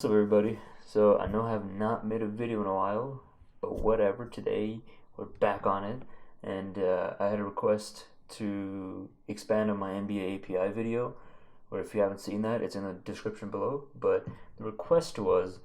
What's up, everybody? So I know I have not made a video in a while, but whatever. Today we're back on it, and I had a request to expand on my NBA API video, or if you haven't seen that, it's in the description below. But the request was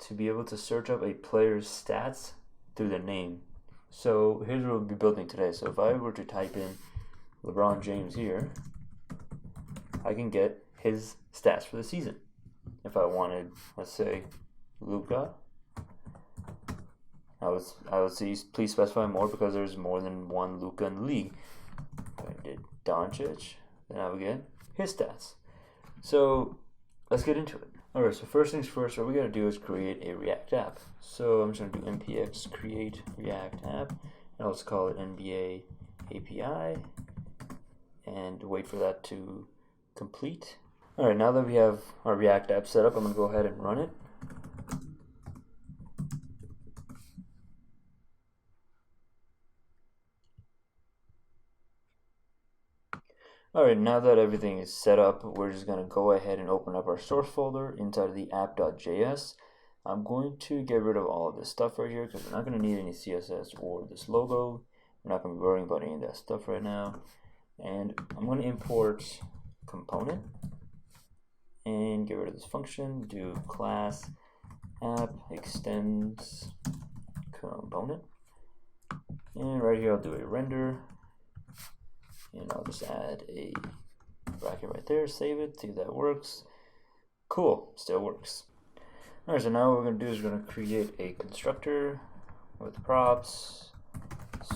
to be able to search up a player's stats through their name. So here's what we'll be building today. So if I were to type in LeBron James here, I can get his stats for the season. If I wanted, let's say, Luca, I would see, please specify more, because there's more than one Luca in the league. If I did Doncic, then I would get his stats. So let's get into it. Alright, so first things first, what we gotta do is create a React app. So I'm just gonna do npx create React app, and let's call it NBA API, and wait for that to complete. Alright, now that we have our React app set up, I'm going to go ahead and run it. Alright, now that everything is set up, we're just going to go ahead and open up our source folder inside of the app.js. I'm going to get rid of all of this stuff right here because we're not going to need any CSS or this logo. We're not going to be worrying about any of that stuff right now. And I'm going to import component and get rid of this function, do class app extends component, and right here I'll do a render, and I'll just add a bracket right there, save it, see if that works. Cool, still works. Alright, so now what we're going to do is we're going to create a constructor with props,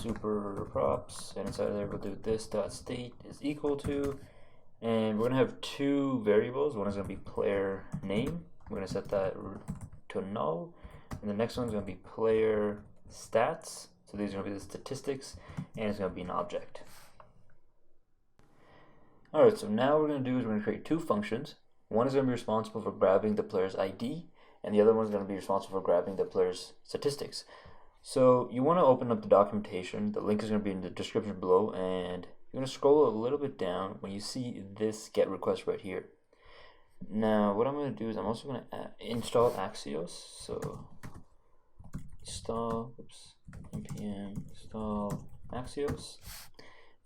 super props, and inside of there we'll do this.state is equal to, and we're going to have two variables. One is going to be player name. We're going to set that to null. And the next one is going to be player stats. So these are going to be the statistics, and it's going to be an object. Alright, so now what we're going to do is we're going to create two functions. One is going to be responsible for grabbing the player's ID, and the other one is going to be responsible for grabbing the player's statistics. So you want to open up the documentation. The link is going to be in the description below, and you're going to scroll a little bit down when you see this get request right here. Now what I'm going to do is I'm also going to install Axios. So install npm install Axios,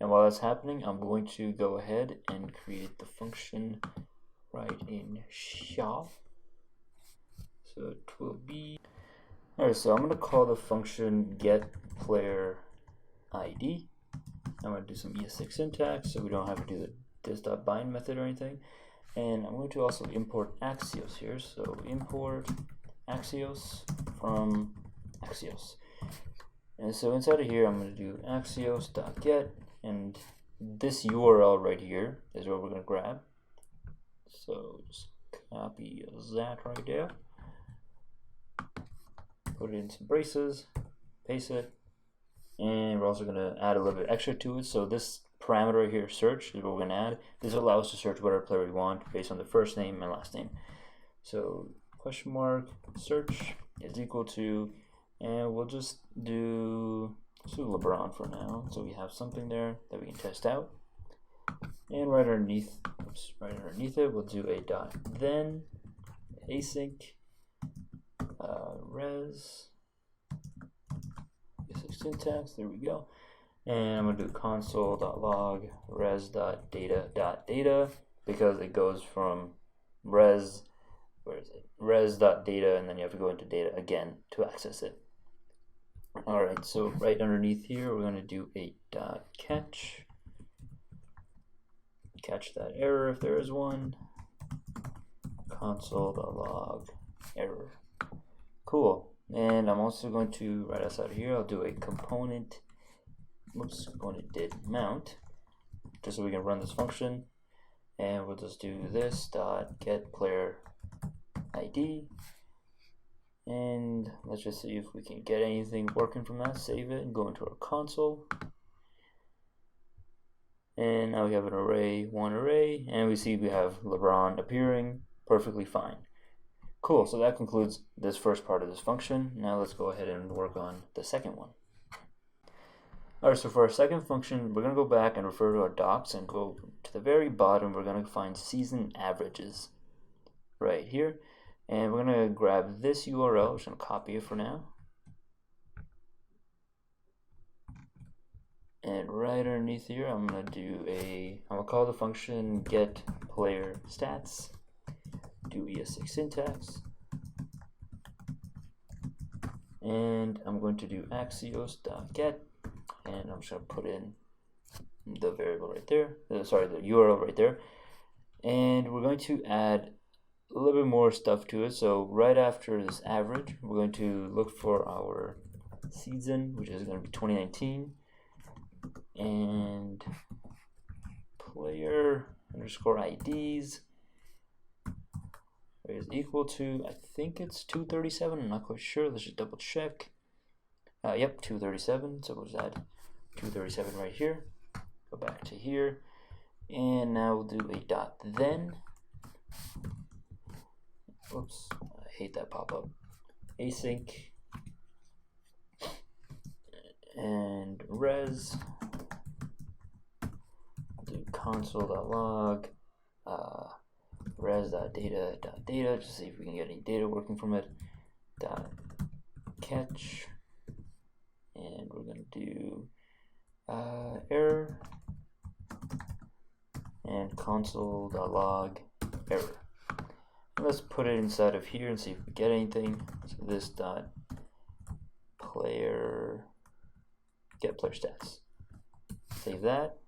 and while that's happening, I'm going to go ahead and create the function right in shop. So it will be, alright, so I'm going to call the function get player ID. I'm going to do some ES6 syntax so we don't have to do the this.bind method or anything. And I'm going to also import Axios here. So import Axios from Axios. And so inside of here, I'm going to do axios.get, and this URL right here is what we're going to grab. So just copy that right there, put it in some braces, paste it. And we're also going to add a little bit extra to it. So this parameter right here, search, is what we're going to add. This will allow us to search whatever player we want based on the first name and last name. So question mark search is equal to, and we'll just do LeBron for now, so we have something there that we can test out. And right underneath it, we'll do a dot then async res syntax, there we go. And I'm going to do console.log res.data.data, because it goes from res, where is it, res.data, and then you have to go into data again to access it. Alright, so right underneath here we're going to do a dot catch that error if there is one, console.log error. Cool. And I'm also going to, right outside of here, I'll do a component did mount, just so we can run this function. And we'll just do this dot get player ID, and let's just see if we can get anything working from that. Save it and go into our console, and now we have an array, one array, and we see we have LeBron appearing perfectly fine. Cool, so that concludes this first part of this function. Now let's go ahead and work on the second one. Alright, so for our second function, we're going to go back and refer to our docs and go to the very bottom. We're going to find season averages right here. And we're going to grab this URL. I'm just going to copy it for now. And right underneath here, I'm going to call the function get player stats, do ES6 syntax, and I'm going to do axios.get, and I'm just going to put in the variable right there, the URL right there, and we're going to add a little bit more stuff to it. So right after this average, we're going to look for our season, which is going to be 2019, and player underscore IDs is equal to, I think it's 237, I'm not quite sure, let's just double check. Yep, 237, so we'll just add 237 right here, go back to here, and now we'll do a dot then. Oops, I hate that pop-up. Async and res, do console.log, res.data, just see if we can get any data working from it, .catch, and we're going to do error, and console.log error. Let's put it inside of here and see if we get anything. So this dot player get player stats. Save that.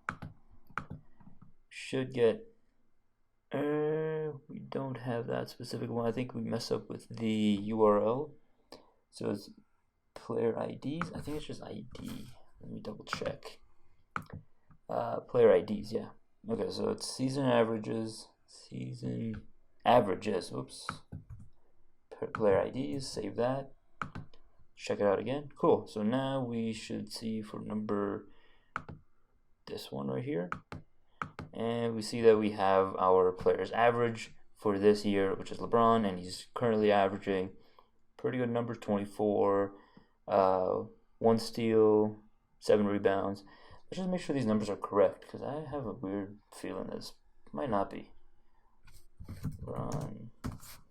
Should get. We don't have that specific one. I think we mess up with the URL. So it's player IDs. I think it's just ID. Let me double check. Player IDs. Yeah. Okay. So it's season averages. Whoops. Player IDs, save that. Check it out again. Cool. So now we should see for this one right here. And we see that we have our players average for this year, which is LeBron, and he's currently averaging pretty good numbers, 24, 1 steal, 7 rebounds. Let's just make sure these numbers are correct, because I have a weird feeling this might not be. Run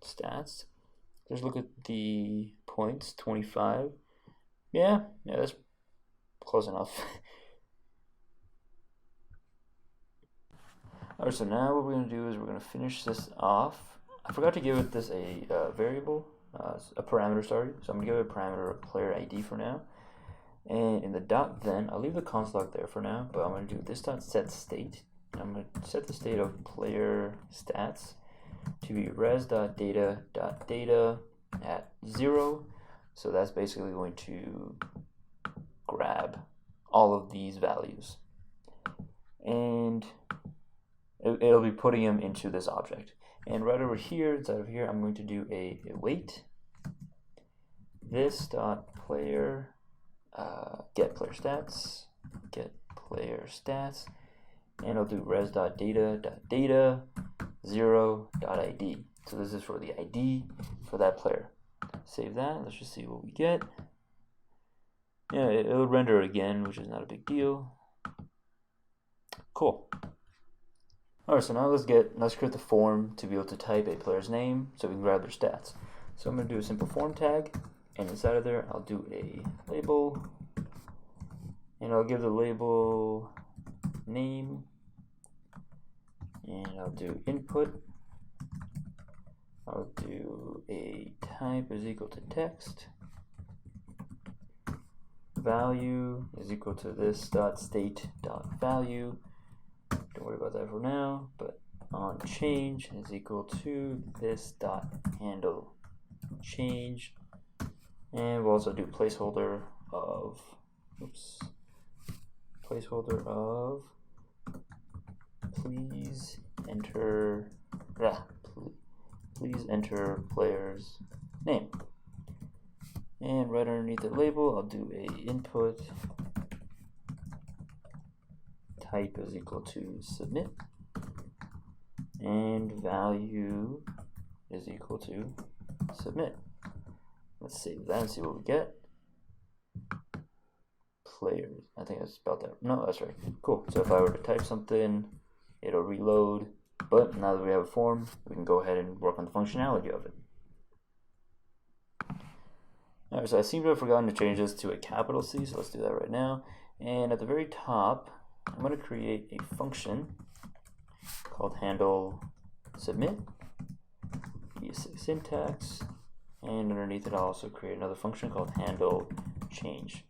stats. Let's look at the points. 25. Yeah, that's close enough. Alright, so now what we're going to do is we're going to finish this off. I forgot to give it this a variable, a parameter, sorry. So I'm going to give it a parameter of player ID for now. And in the dot then, I'll leave the console log there for now, but I'm going to do this dot set state. And I'm going to set the state of player stats to be res.data at 0. So that's basically going to grab all of these values. And it'll be putting them into this object. And right over here, inside of here, I'm going to do a wait. This dot player get player stats, and I'll do res.data 0.id. So this is for the ID for that player. Save that. Let's just see what we get. Yeah, it'll render it again, which is not a big deal. Cool. Alright, so now let's create the form to be able to type a player's name so we can grab their stats. So I'm going to do a simple form tag, and inside of there I'll do a label, and I'll give the label name, and I'll do input. I'll do a type is equal to text. Value is equal to this dot state dot value. Don't worry about that for now, but on change is equal to this dot handle change. And we'll also do placeholder of please enter player's name. And right underneath the label, I'll do a input type is equal to submit, and value is equal to submit. Let's save that and see what we get. Players, I think I spelled that. No, that's right. Cool. So if I were to type something, it'll reload. But now that we have a form, we can go ahead and work on the functionality of it. Alright, so I seem to have forgotten to change this to a capital C, so let's do that right now. And at the very top, I'm going to create a function called handle submit. Use syntax, and underneath it I'll also create another function called handle change.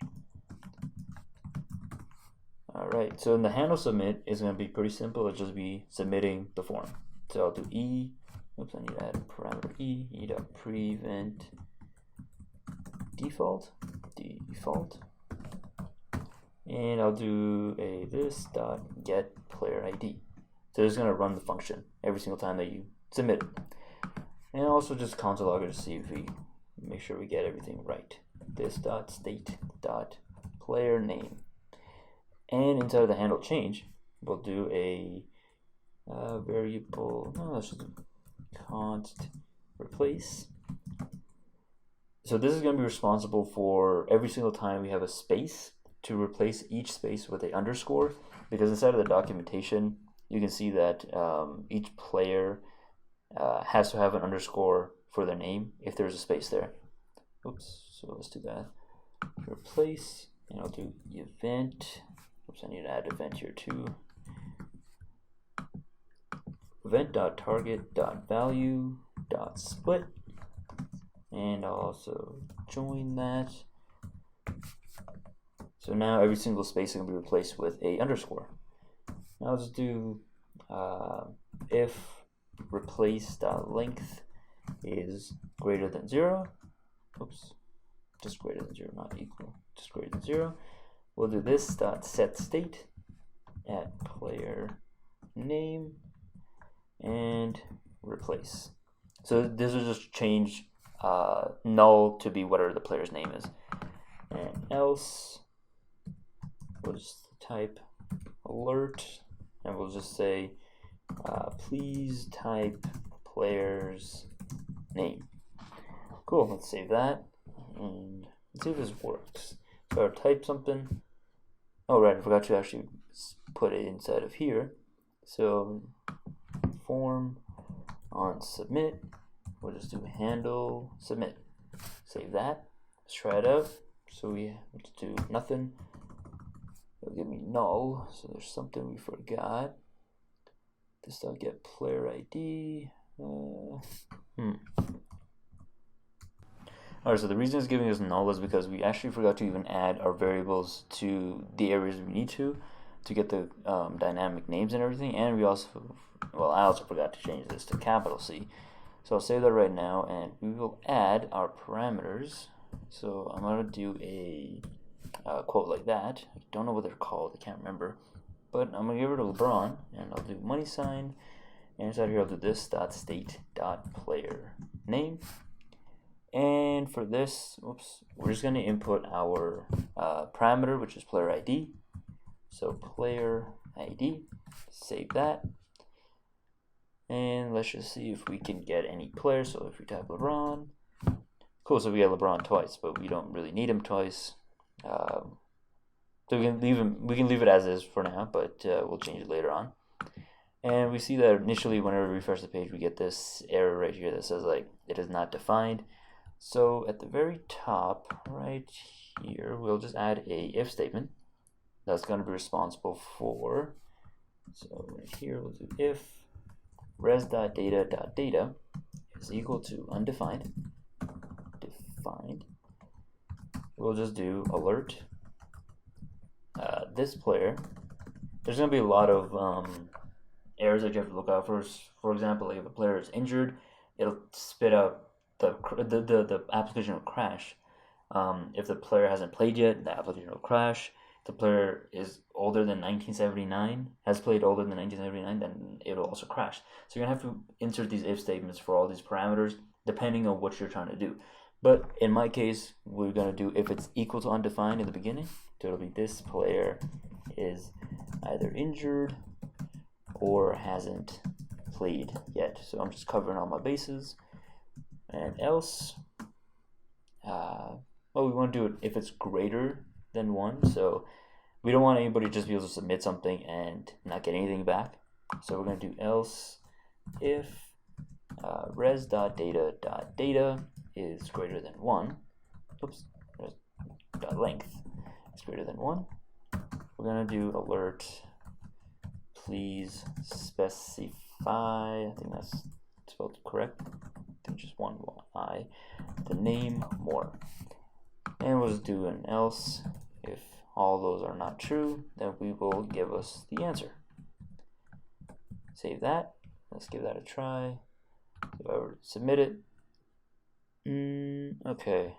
Alright, so in the handle submit is going to be pretty simple. It'll just be submitting the form. So I'll do e, oops, I need to add a parameter e.prevent default, and I'll do a this dot get player ID. So it's going to run the function every single time that you submit it. And also just console logger to see if we make sure we get everything right. This dot state dot player name. And inside of the handle change, we'll do a variable, no, let's just do const replace. So this is going to be responsible for every single time we have a space to replace each space with a underscore, because inside of the documentation you can see that each player has to have an underscore for their name if there's a space there. Oops, so let's do that. Replace, and I'll do event. Oops, I need to add event here too. Event.target.value.split, and I'll also join that. So now every single space can be replaced with a underscore. Now let's do if replace.length is greater than 0. Oops, just greater than 0, not equal, just greater than 0. We'll do this dot set state at player name and replace. So this will just change null to be whatever the player's name is. And else, we'll just type alert, and we'll just say please type player's name. Cool, let's save that and let's see if this works. So I'll type something. Oh right, I forgot to actually put it inside of here. So form on submit, we'll just do handle submit. Save that. Let's try it out. So we have to do nothing. It'll give me null. So there's something we forgot. This I'll get player ID. Alright, so the reason it's giving us null is because we actually forgot to even add our variables to the areas we need to get the dynamic names and everything, and we also, well, I also forgot to change this to capital C. So I'll save that right now, and we will add our parameters. So I'm going to do a quote like that. I don't know what they're called, I can't remember, but I'm going to give it a LeBron, and I'll do money sign, and inside here I'll do this dot state dot player name. And for this, oops, we're just going to input our parameter, which is player ID. So player ID, save that. And let's just see if we can get any players. So if we type LeBron, cool, so we get LeBron twice, but we don't really need him twice. So we can leave it as is for now, but we'll change it later on. And we see that initially whenever we refresh the page, we get this error right here that says like it is not defined. So at the very top right here, we'll just add a if statement that's going to be responsible for, so right here we'll do if res.data.data is equal to undefined, defined. We'll just do alert this player. There's going to be a lot of errors that you have to look out for. For example, if a player is injured, it'll spit out the application will crash. If the player hasn't played yet, the application will crash. If the player is older than 1979, has played older than 1979, then it'll also crash. So you're going to have to insert these if statements for all these parameters, depending on what you're trying to do. But in my case, we're going to do if it's equal to undefined in the beginning. So it'll be this player is either injured or hasn't played yet. So I'm just covering all my bases. And else, well, we want to do it if it's greater than 1. So we don't want anybody to just be able to submit something and not get anything back. So we're going to do else if res.data.data is greater than 1. oops, length is greater than 1. We're going to do alert, please specify, I think that's spelled correct, I think just one I, the name more. And we'll just do an else. If all those are not true, then we will give us the answer. Save that. Let's give that a try. If I were to submit it, okay.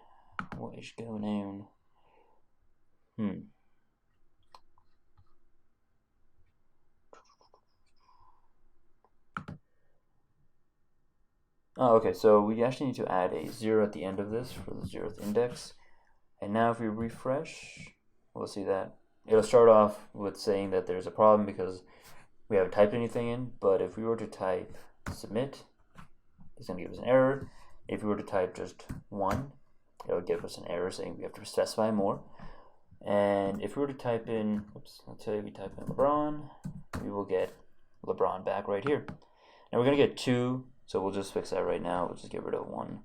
What is going on? Oh, okay, so we actually need to add a 0 at the end of this for the 0th index. And now if we refresh, we'll see that it'll start off with saying that there's a problem because we haven't typed anything in, but if we were to type submit, it's going to give us an error. If we were to type just 1, it would give us an error saying we have to specify more. And if we were to type in, oops, let's say we type in LeBron, we will get LeBron back right here. And we're going to get 2, so we'll just fix that right now. We'll just get rid of 1.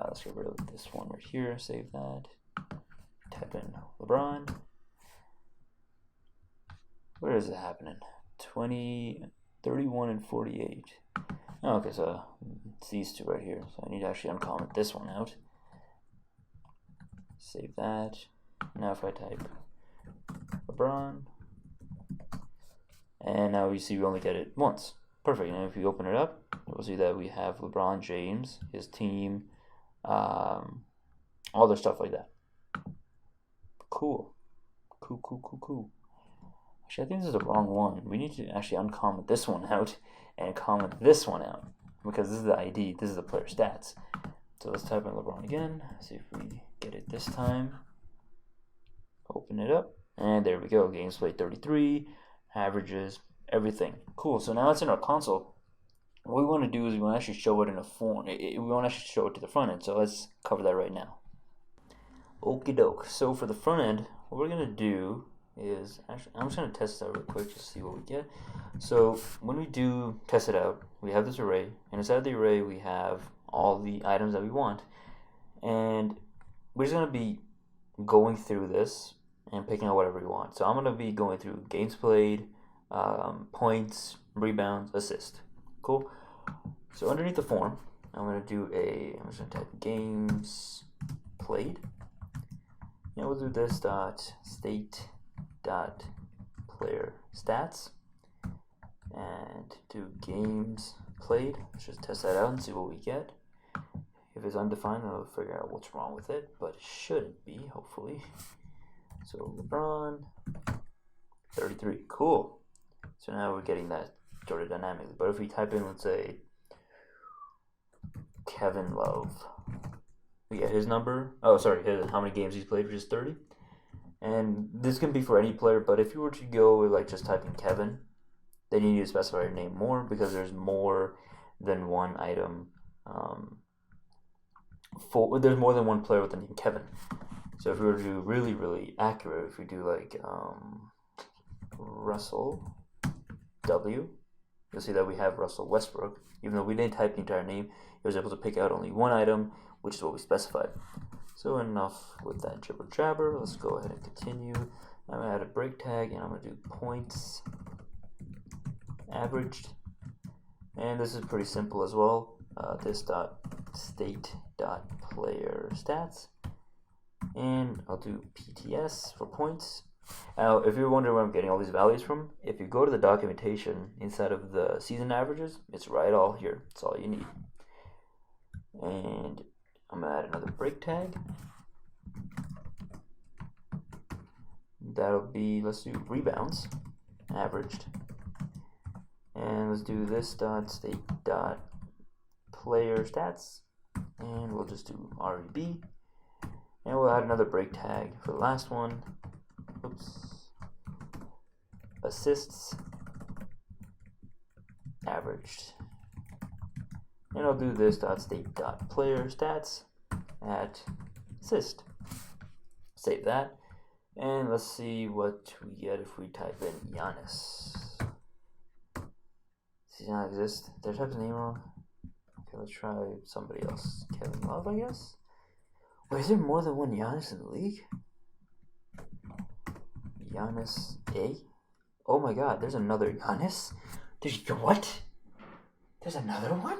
Let's get rid of this one right here, save that. Type in LeBron. Where is it happening? 20, 31, and 48. Oh, okay, so it's these two right here. So I need to actually uncomment this one out. Save that. Now if I type LeBron, and now we see we only get it once. Perfect. And if we open it up, we'll see that we have LeBron James, his team, all their stuff like that. Cool. Cool. Actually, I think this is the wrong one. We need to actually uncomment this one out and comment this one out because this is the ID, this is the player stats. So let's type in LeBron again, see if we get it this time. Open it up, and there we go. Games played 33, averages, everything. Cool, so now it's in our console. What we want to do is we want to actually show it in a form. We want to actually show it to the front end, so let's cover that right now. Okie doke. So for the front end, what we're going to do is, actually, I'm just going to test it out real quick just to see what we get. So when we do test it out, we have this array, and inside of the array we have all the items that we want, and we're just going to be going through this and picking out whatever we want. So I'm going to be going through games played, points, rebounds, assist. Cool. So underneath the form, I'm just going to type games played. And we'll do this state player stats and do games played. Let's just test that out and see what we get. If it's undefined, I'll figure out what's wrong with it, but it shouldn't be, hopefully. So LeBron 33, cool. So now we're getting that sort of dynamically. But if we type in, let's say, Kevin Love, we get his number. Oh, sorry, how many games he's played, which is 30. And this can be for any player, but if you were to go with like just typing Kevin, then you need to specify your name more because there's more than one item. There's more than one player with the name Kevin. So if we were to do really accurate, if we do like Russell W, you'll see that we have Russell Westbrook. Even though we didn't type the entire name, it was able to pick out only one item, which is what we specified. So enough with that jibber jabber. Let's go ahead and continue. I'm going to add a break tag, and I'm going to do points averaged. And this is pretty simple as well. This.state.player stats. And I'll do PTS for points. Now, if you're wondering where I'm getting all these values from, if you go to the documentation inside of the season averages, it's right all here. It's all you need. And I'm going to add another break tag. That'll be, let's do rebounds averaged. And let's do this.state.player stats. And we'll just do REB. And we'll add another break tag for the last one. Oops. Assists averaged. And I'll do this.state.player stats at assist. Save that. And let's see what we get if we type in Giannis. Does he not exist? Did I type his name wrong? Okay, let's try somebody else. Kevin Love, I guess? Oh, is there more than one Giannis in the league? Giannis A? Oh my god, there's another Giannis? What? There's another one?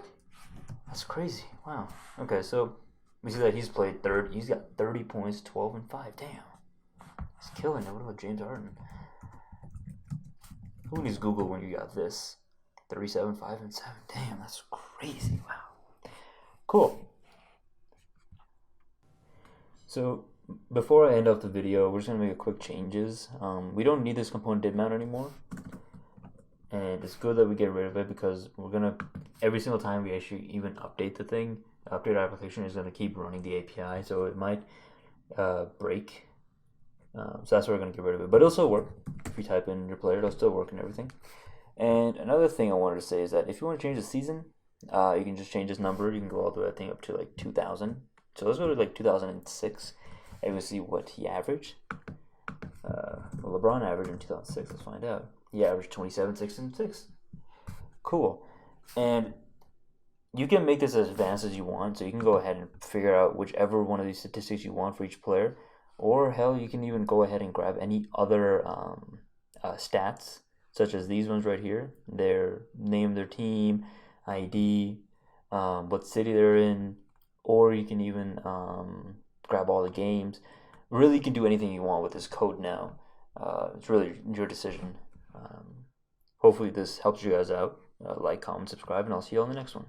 That's crazy. Wow. Okay, so we see that he's played third. He's got 30 points, 12 and 5. Damn. He's killing it. What about James Harden? Who needs Google when you got this? 37, 5 and 7. Damn, that's crazy. Wow. Cool. So before I end off the video, we're just gonna make a quick changes. We don't need this component div mount anymore, and it's good that we get rid of it because we're gonna every single time we actually even update the thing, update our application is gonna keep running the API, so it might break. So that's why we're gonna get rid of it, but it'll still work. If you type in your player, it'll still work and everything. And another thing I wanted to say is that if you want to change the season, you can just change this number. You can go all the way, I think, up to like 2000. So let's go to like 2006, and we'll see what he averaged. Well, LeBron averaged in 2006. Let's find out. He averaged 27, 6, and 6. Cool. And you can make this as advanced as you want, so you can go ahead and figure out whichever one of these statistics you want for each player. Or hell, you can even go ahead and grab any other stats, such as these ones right here. Their name, their team, ID, what city they're in, or you can even grab all the games. Really, you can do anything you want with this code now. It's really your decision. Hopefully this helps you guys out. Like, comment, subscribe, and I'll see you on the next one.